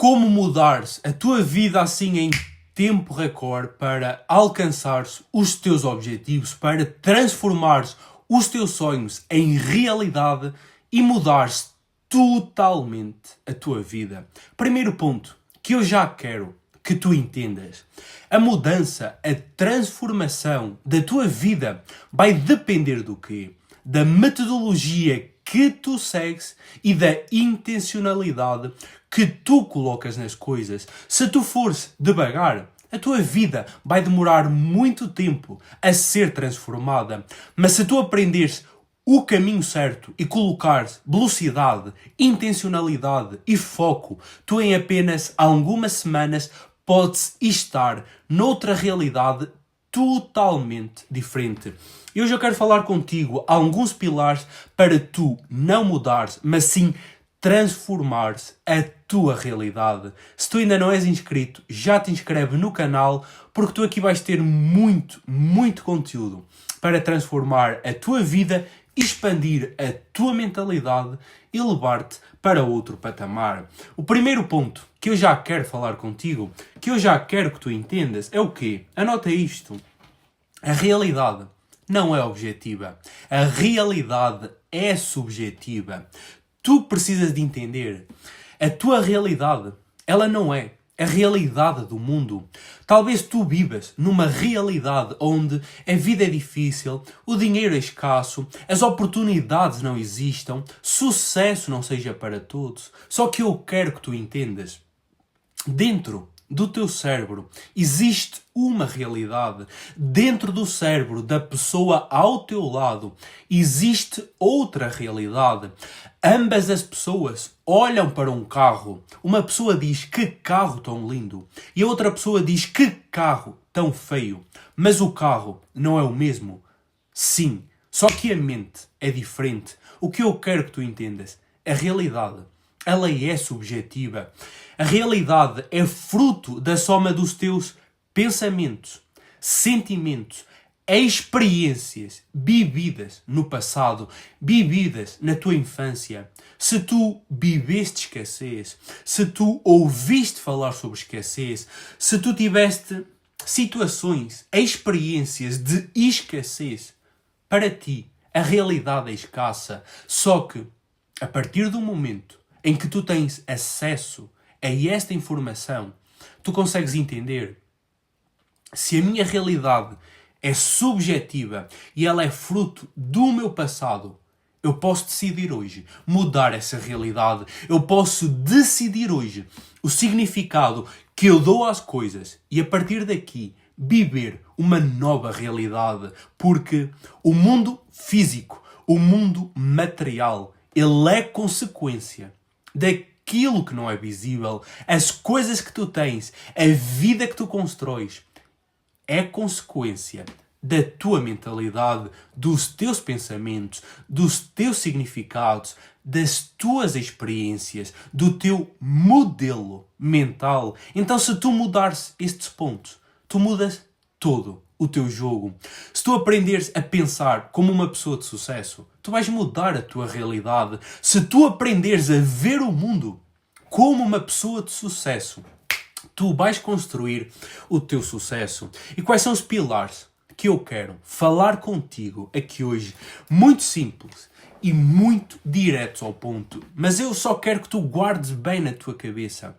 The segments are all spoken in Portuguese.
como mudares a tua vida assim em tempo recorde para alcançares os teus objetivos, para transformares os teus sonhos em realidade e mudares totalmente a tua vida. Primeiro ponto que eu já quero que tu entendas. A mudança, a transformação da tua vida vai depender do quê? Da metodologia que tu segues e da intencionalidade que tu colocas nas coisas. Se tu fores devagar, a tua vida vai demorar muito tempo a ser transformada. Mas se tu aprenderes o caminho certo e colocares velocidade, intencionalidade e foco, tu em apenas algumas semanas podes estar noutra realidade totalmente diferente. E hoje eu quero falar contigo alguns pilares para tu não mudares, mas sim transformares a tua realidade. Se tu ainda não és inscrito, já te inscreve no canal, porque tu aqui vais ter muito conteúdo para transformar a tua vida, expandir a tua mentalidade e levar-te para outro patamar. O primeiro ponto que eu já quero falar contigo, que eu já quero que tu entendas, é o quê? Anota isto. A realidade não é objetiva. A realidade é subjetiva. Tu precisas de entender. A tua realidade, ela não é a realidade do mundo. Talvez tu vivas numa realidade onde a vida é difícil, o dinheiro é escasso, as oportunidades não existam, sucesso não seja para todos. Só que eu quero que tu entendas. Dentro do teu cérebro existe uma realidade. Dentro do cérebro da pessoa ao teu lado existe outra realidade. Ambas as pessoas olham para um carro. Uma pessoa diz que carro tão lindo e a outra pessoa diz que carro tão feio. Mas o carro não é o mesmo? Sim, só que a mente é diferente. O que eu quero que tu entendas, a realidade, ela é subjetiva. A realidade é fruto da soma dos teus pensamentos, sentimentos, experiências vividas no passado, vividas na tua infância. Se tu viveste escassez, se tu ouviste falar sobre escassez, se tu tiveste situações, experiências de escassez, para ti a realidade é escassa. Só que, a partir do momento em que tu tens acesso a esta informação, tu consegues entender se a minha realidade é subjetiva e ela é fruto do meu passado. Eu posso decidir hoje mudar essa realidade. Eu posso decidir hoje o significado que eu dou às coisas e a partir daqui viver uma nova realidade. Porque o mundo físico, o mundo material, ele é consequência daquilo que não é visível. As coisas que tu tens, a vida que tu constróis, é consequência da tua mentalidade, dos teus pensamentos, dos teus significados, das tuas experiências, do teu modelo mental. Então, se tu mudares estes pontos, tu mudas todo o teu jogo. Se tu aprenderes a pensar como uma pessoa de sucesso, tu vais mudar a tua realidade. Se tu aprenderes a ver o mundo como uma pessoa de sucesso, tu vais construir o teu sucesso. E quais são os pilares que eu quero falar contigo aqui hoje? Muito simples e muito diretos ao ponto. Mas eu só quero que tu guardes bem na tua cabeça.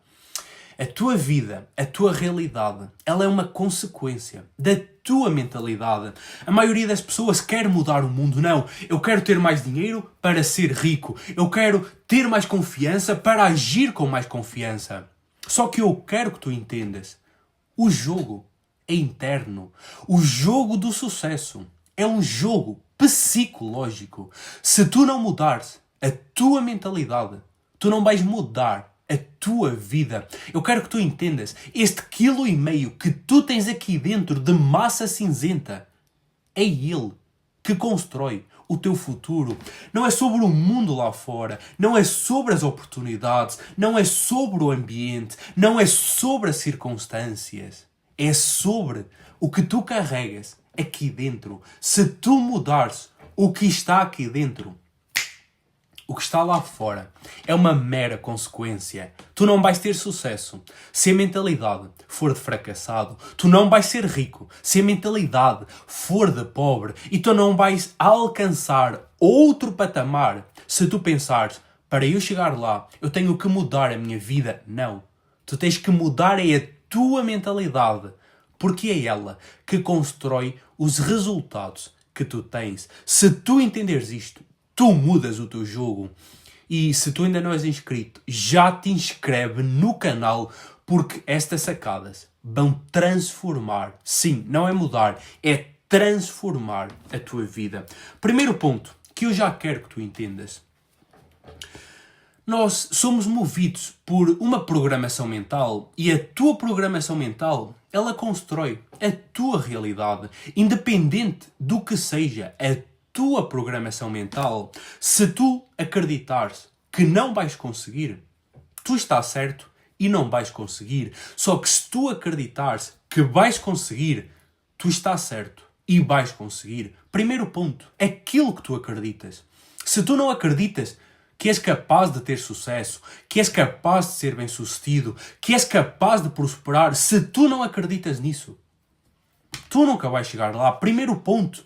A tua vida, a tua realidade, ela é uma consequência da tua mentalidade. A maioria das pessoas quer mudar o mundo. Não, eu quero ter mais dinheiro para ser rico. Eu quero ter mais confiança para agir com mais confiança. Só que eu quero que tu entendas. O jogo é interno. O jogo do sucesso é um jogo psicológico. Se tu não mudares a tua mentalidade, tu não vais mudar a tua vida. Eu quero que tu entendas. Este 1,5 kg que tu tens aqui dentro de massa cinzenta, é ele que constrói o teu futuro. Não é sobre o mundo lá fora, não é sobre as oportunidades, não é sobre o ambiente, não é sobre as circunstâncias. É sobre o que tu carregas aqui dentro. Se tu mudares o que está aqui dentro, o que está lá fora, é uma mera consequência. Tu não vais ter sucesso se a mentalidade for de fracassado. Tu não vais ser rico se a mentalidade for de pobre. E tu não vais alcançar outro patamar se tu pensares, para eu chegar lá, eu tenho que mudar a minha vida. Não. Tu tens que mudar a tua mentalidade, porque é ela que constrói os resultados que tu tens. Se tu entenderes isto, tu mudas o teu jogo. E se tu ainda não és inscrito, já te inscreve no canal, porque estas sacadas vão transformar. Sim, não é mudar, é transformar a tua vida. Primeiro ponto que eu já quero que tu entendas. Nós somos movidos por uma programação mental e a tua programação mental, ela constrói a tua realidade, independente do que seja a tua programação mental. Se tu acreditares que não vais conseguir, tu estás certo e não vais conseguir. Só que se tu acreditares que vais conseguir, tu estás certo e vais conseguir. Primeiro ponto, aquilo que tu acreditas. Se tu não acreditas que és capaz de ter sucesso, que és capaz de ser bem-sucedido, que és capaz de prosperar, se tu não acreditas nisso, tu nunca vais chegar lá. Primeiro ponto,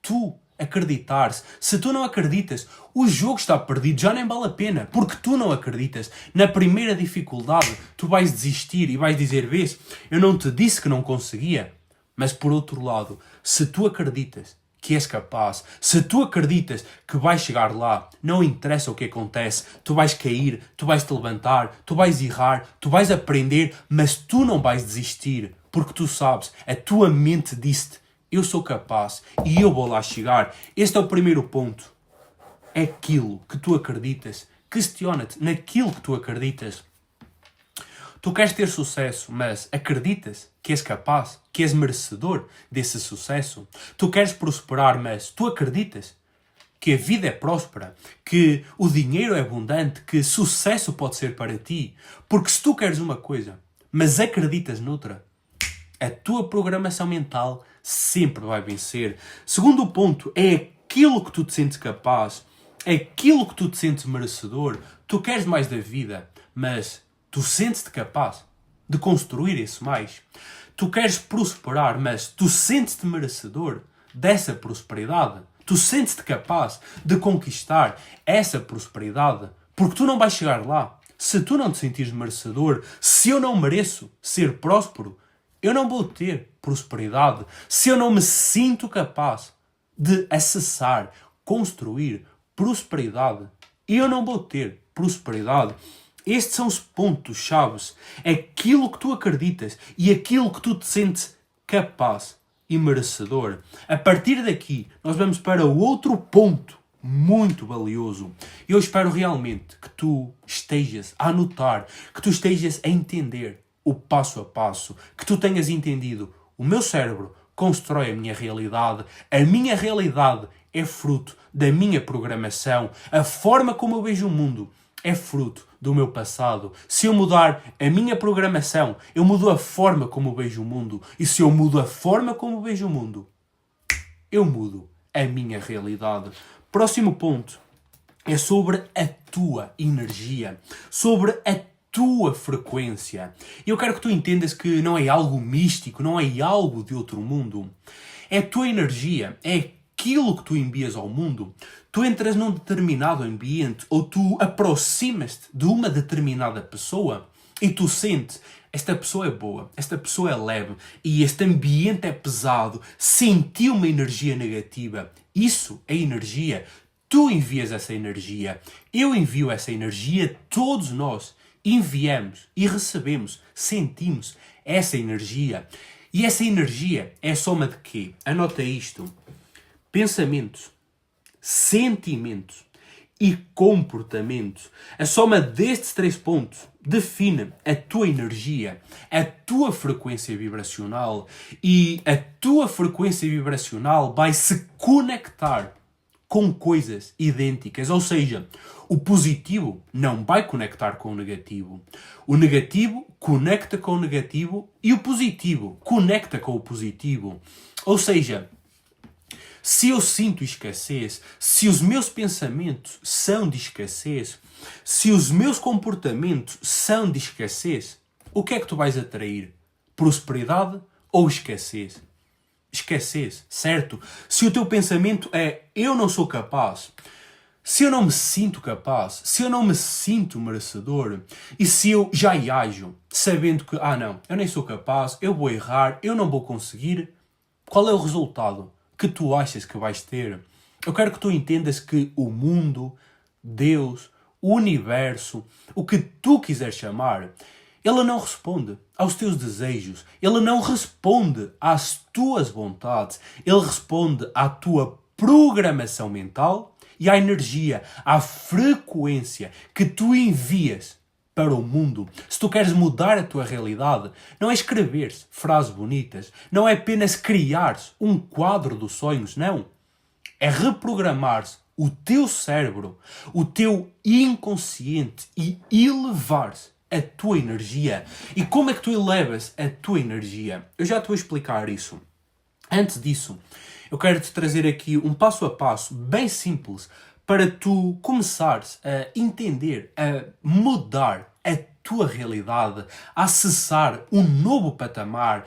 tu acreditares. Se tu não acreditas, o jogo está perdido, já nem vale a pena, porque tu não acreditas. Na primeira dificuldade, tu vais desistir e vais dizer, vês, eu não te disse que não conseguia. Mas por outro lado, se tu acreditas que és capaz, se tu acreditas que vais chegar lá, não interessa o que acontece, tu vais cair, tu vais te levantar, tu vais errar, tu vais aprender, mas tu não vais desistir, porque tu sabes, a tua mente disse-te, eu sou capaz e eu vou lá chegar. Este é o primeiro ponto. É aquilo que tu acreditas. Questiona-te naquilo que tu acreditas. Tu queres ter sucesso, mas acreditas que és capaz, que és merecedor desse sucesso? Tu queres prosperar, mas tu acreditas que a vida é próspera, que o dinheiro é abundante, que sucesso pode ser para ti? Porque se tu queres uma coisa, mas acreditas noutra, a tua programação mental sempre vai vencer. Segundo ponto, é aquilo que tu te sentes capaz, é aquilo que tu te sentes merecedor. Tu queres mais da vida, mas tu sentes-te capaz de construir isso mais. Tu queres prosperar, mas tu sentes-te merecedor dessa prosperidade. Tu sentes-te capaz de conquistar essa prosperidade, porque tu não vais chegar lá se tu não te sentires merecedor. Se eu não mereço ser próspero, eu não vou ter prosperidade. Se eu não me sinto capaz de acessar, construir prosperidade, eu não vou ter prosperidade. Estes são os pontos chaves. Aquilo que tu acreditas e aquilo que tu te sentes capaz e merecedor. A partir daqui, nós vamos para o outro ponto muito valioso. Eu espero realmente que tu estejas a anotar, que tu estejas a entender o passo a passo, que tu tenhas entendido. O meu cérebro constrói a minha realidade é fruto da minha programação, a forma como eu vejo o mundo é fruto do meu passado. Se eu mudar a minha programação, eu mudo a forma como eu vejo o mundo. E se eu mudo a forma como eu vejo o mundo, eu mudo a minha realidade. Próximo ponto é sobre a tua energia, sobre a tua frequência. Eu quero que tu entendas que não é algo místico, não é algo de outro mundo. É a tua energia, é aquilo que tu envias ao mundo. Tu entras num determinado ambiente ou tu aproximas-te de uma determinada pessoa e tu sentes, esta pessoa é boa, esta pessoa é leve e este ambiente é pesado, senti uma energia negativa. Isso é energia. Tu envias essa energia, eu envio essa energia, todos nós enviamos e recebemos, sentimos essa energia. E essa energia é a soma de quê? Anota isto. Pensamentos, sentimentos e comportamentos. A soma destes 3 pontos define a tua energia, a tua frequência vibracional, e a tua frequência vibracional vai se conectar com coisas idênticas. Ou seja, o positivo não vai conectar com o negativo. O negativo conecta com o negativo e o positivo conecta com o positivo. Ou seja, se eu sinto escassez, se os meus pensamentos são de escassez, se os meus comportamentos são de escassez, o que é que tu vais atrair? Prosperidade ou escassez? Escassez, certo? Se o teu pensamento é eu não sou capaz, se eu não me sinto capaz, se eu não me sinto merecedor, e se eu já ajo sabendo que, não, eu nem sou capaz, eu vou errar, eu não vou conseguir, qual é o resultado que tu achas que vais ter? Eu quero que tu entendas que o mundo, Deus, o universo, o que tu quiseres chamar, ele não responde aos teus desejos, ele não responde às tuas vontades, ele responde à tua programação mental e à energia, à frequência que tu envias para o mundo. Se tu queres mudar a tua realidade, não é escrever frases bonitas, não é apenas criar um quadro dos sonhos, não. É reprogramar o teu cérebro, o teu inconsciente e elevar a tua energia. E como é que tu elevas a tua energia? Eu já te vou explicar isso. Antes disso, eu quero te trazer aqui um passo a passo bem simples para tu começares a entender, a mudar a tua realidade, a acessar um novo patamar,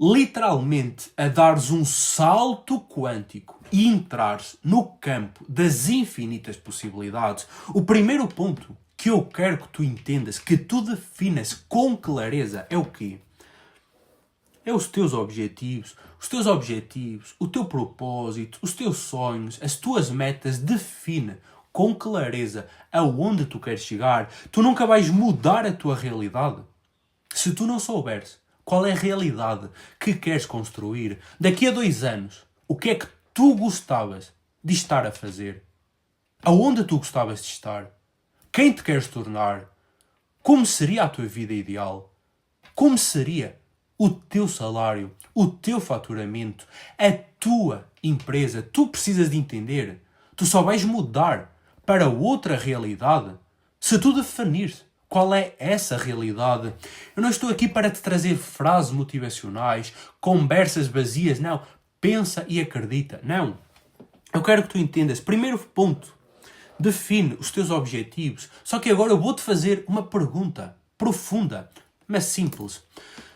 literalmente a dares um salto quântico e entrares no campo das infinitas possibilidades. O primeiro ponto que eu quero que tu entendas, que tu definas com clareza é o quê? É os teus objetivos. Os teus objetivos, o teu propósito, os teus sonhos, as tuas metas, define com clareza aonde tu queres chegar. Tu nunca vais mudar a tua realidade se tu não souberes qual é a realidade que queres construir. Daqui a 2 anos, o que é que tu gostavas de estar a fazer? Aonde tu gostavas de estar? Quem te queres tornar? Como seria a tua vida ideal? Como seria o teu salário, o teu faturamento, a tua empresa? Tu precisas de entender. Tu só vais mudar para outra realidade se tu definires qual é essa realidade. Eu não estou aqui para te trazer frases motivacionais, conversas vazias, não. Pensa e acredita. Não. Eu quero que tu entendas. Primeiro ponto. Define os teus objetivos. Só que agora eu vou-te fazer uma pergunta profunda, mas simples.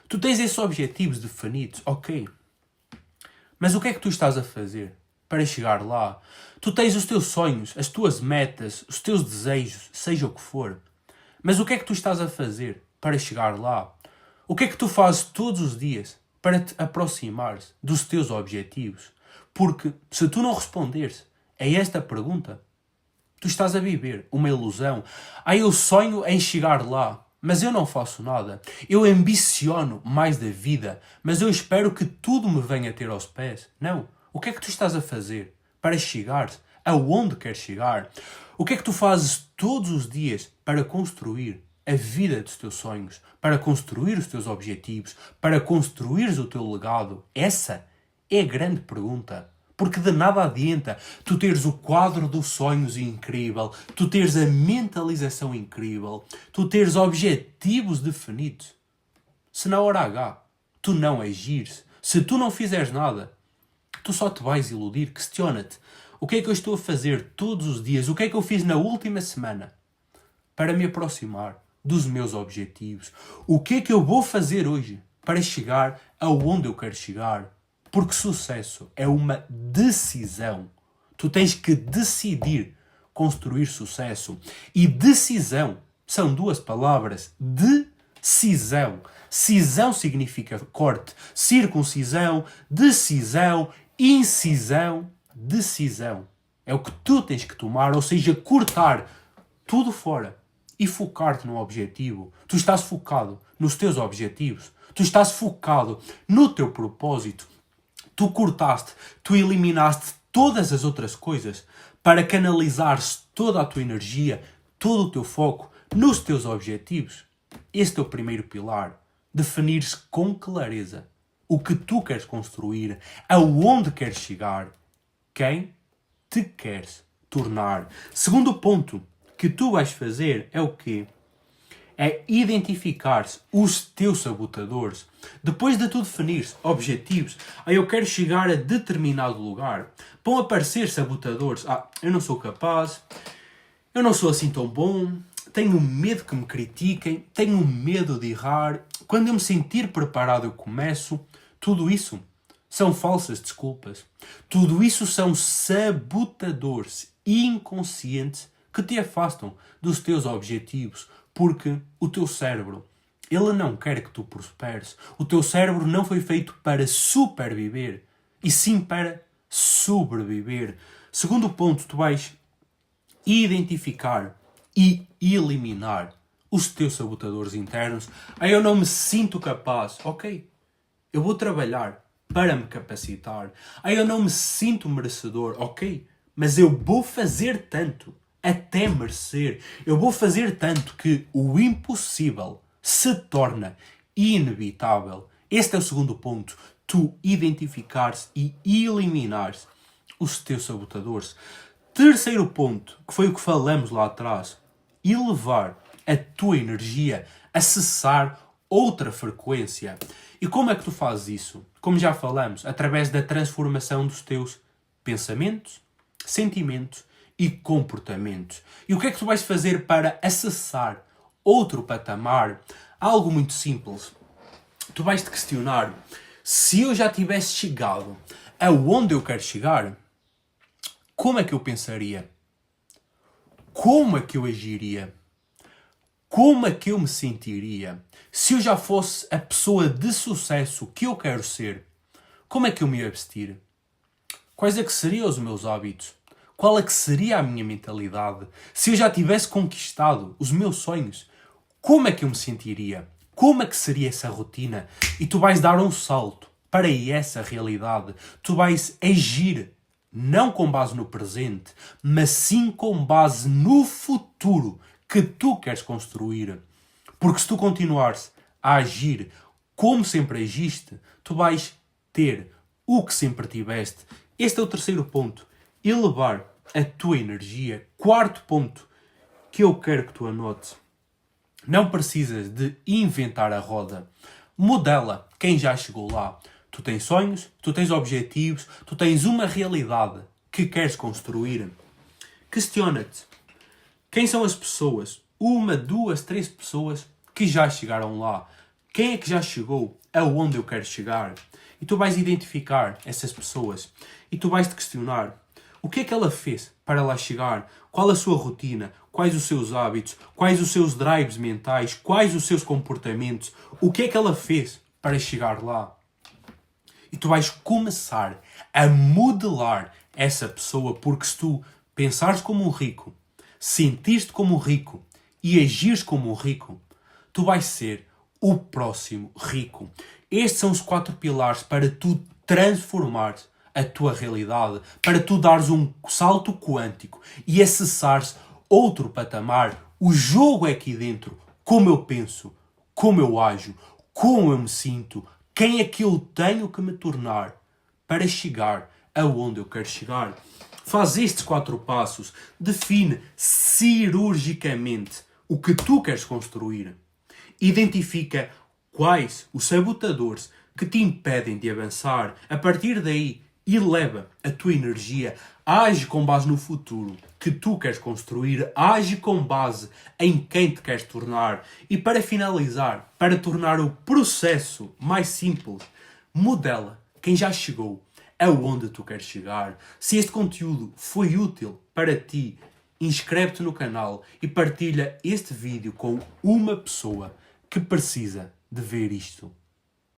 Tu tens esses objetivos definidos, ok. Mas o que é que tu estás a fazer para chegar lá? Tu tens os teus sonhos, as tuas metas, os teus desejos, seja o que for. Mas o que é que tu estás a fazer para chegar lá? O que é que tu fazes todos os dias para te aproximares dos teus objetivos? Porque se tu não responderes a esta pergunta, tu estás a viver uma ilusão. Eu sonho em chegar lá, mas eu não faço nada. Eu ambiciono mais da vida, mas eu espero que tudo me venha ter aos pés. Não. O que é que tu estás a fazer para chegar aonde queres chegar? O que é que tu fazes todos os dias para construir a vida dos teus sonhos, para construir os teus objetivos, para construires o teu legado? Essa é a grande pergunta. Porque de nada adianta tu teres o quadro dos sonhos incrível, tu teres a mentalização incrível, tu teres objetivos definidos. Se na hora H tu não agires, se tu não fizeres nada, tu só te vais iludir. Questiona-te. O que é que eu estou a fazer todos os dias? O que é que eu fiz na última semana para me aproximar dos meus objetivos? O que é que eu vou fazer hoje para chegar aonde eu quero chegar? Porque sucesso é uma decisão. Tu tens que decidir construir sucesso. E decisão são 2 palavras. Decisão. Cisão significa corte. Circuncisão, decisão, incisão, decisão. É o que tu tens que tomar, ou seja, cortar tudo fora e focar-te no objetivo. Tu estás focado nos teus objetivos. Tu estás focado no teu propósito. Tu cortaste, tu eliminaste todas as outras coisas para canalizares toda a tua energia, todo o teu foco nos teus objetivos. Este é o primeiro pilar. Definires com clareza o que tu queres construir, aonde queres chegar, quem te queres tornar. Segundo ponto que tu vais fazer é o quê? é identificar os teus sabotadores. Depois de tu definires objetivos, eu quero chegar a determinado lugar, vão aparecer sabotadores. Eu não sou capaz, eu não sou assim tão bom, tenho medo que me critiquem, tenho medo de errar, quando eu me sentir preparado eu começo. Tudo isso são falsas desculpas. Tudo isso são sabotadores inconscientes que te afastam dos teus objetivos, porque o teu cérebro, ele não quer que tu prosperes. O teu cérebro não foi feito para superviver, e sim para sobreviver. Segundo ponto, tu vais identificar e eliminar os teus sabotadores internos. Eu não me sinto capaz. Ok, eu vou trabalhar para me capacitar. Eu não me sinto merecedor. Ok, mas eu vou fazer tanto até merecer. Eu vou fazer tanto que o impossível se torna inevitável. Este é o segundo ponto. Tu identificares e eliminares os teus sabotadores. Terceiro ponto, que foi o que falamos lá atrás, elevar a tua energia, acessar outra frequência. E como é que tu fazes isso? Como já falamos, através da transformação dos teus pensamentos, sentimentos e comportamentos. E o que é que tu vais fazer para acessar outro patamar? Algo muito simples. Tu vais te questionar: se eu já tivesse chegado aonde eu quero chegar, como é que eu pensaria? Como é que eu agiria? Como é que eu me sentiria? Se eu já fosse a pessoa de sucesso que eu quero ser, como é que eu me ia vestir? Quais é que seriam os meus hábitos? Qual é que seria a minha mentalidade? Se eu já tivesse conquistado os meus sonhos, como é que eu me sentiria? Como é que seria essa rotina? E tu vais dar um salto para essa realidade. Tu vais agir não com base no presente, mas sim com base no futuro que tu queres construir. Porque se tu continuares a agir como sempre agiste, tu vais ter o que sempre tiveste. Este é o terceiro ponto. Elevar a tua energia. Quarto ponto que eu quero que tu anotes. Não precisas de inventar a roda. Modela quem já chegou lá. Tu tens sonhos, tu tens objetivos, tu tens uma realidade que queres construir. Questiona-te. Quem são as pessoas? 1, 2, 3 pessoas que já chegaram lá. Quem é que já chegou aonde eu quero chegar? E tu vais identificar essas pessoas. E tu vais te questionar. O que é que ela fez para lá chegar? Qual a sua rotina? Quais os seus hábitos? Quais os seus drives mentais? Quais os seus comportamentos? O que é que ela fez para chegar lá? E tu vais começar a modelar essa pessoa, porque se tu pensares como um rico, sentires-te como um rico e agires como um rico, tu vais ser o próximo rico. Estes são os 4 pilares para tu transformares a tua realidade, para tu dares um salto quântico e acessares outro patamar. O jogo é aqui dentro. Como eu penso, como eu ajo, como eu me sinto, quem é que eu tenho que me tornar para chegar aonde eu quero chegar. Faz estes 4 passos. Define cirurgicamente o que tu queres construir. Identifica quais os sabotadores que te impedem de avançar. A partir daí, eleva a tua energia. Age com base no futuro que tu queres construir. Age com base em quem te queres tornar. E para finalizar, para tornar o processo mais simples, modela quem já chegou aonde tu queres chegar. Se este conteúdo foi útil para ti, inscreve-te no canal e partilha este vídeo com uma pessoa que precisa de ver isto.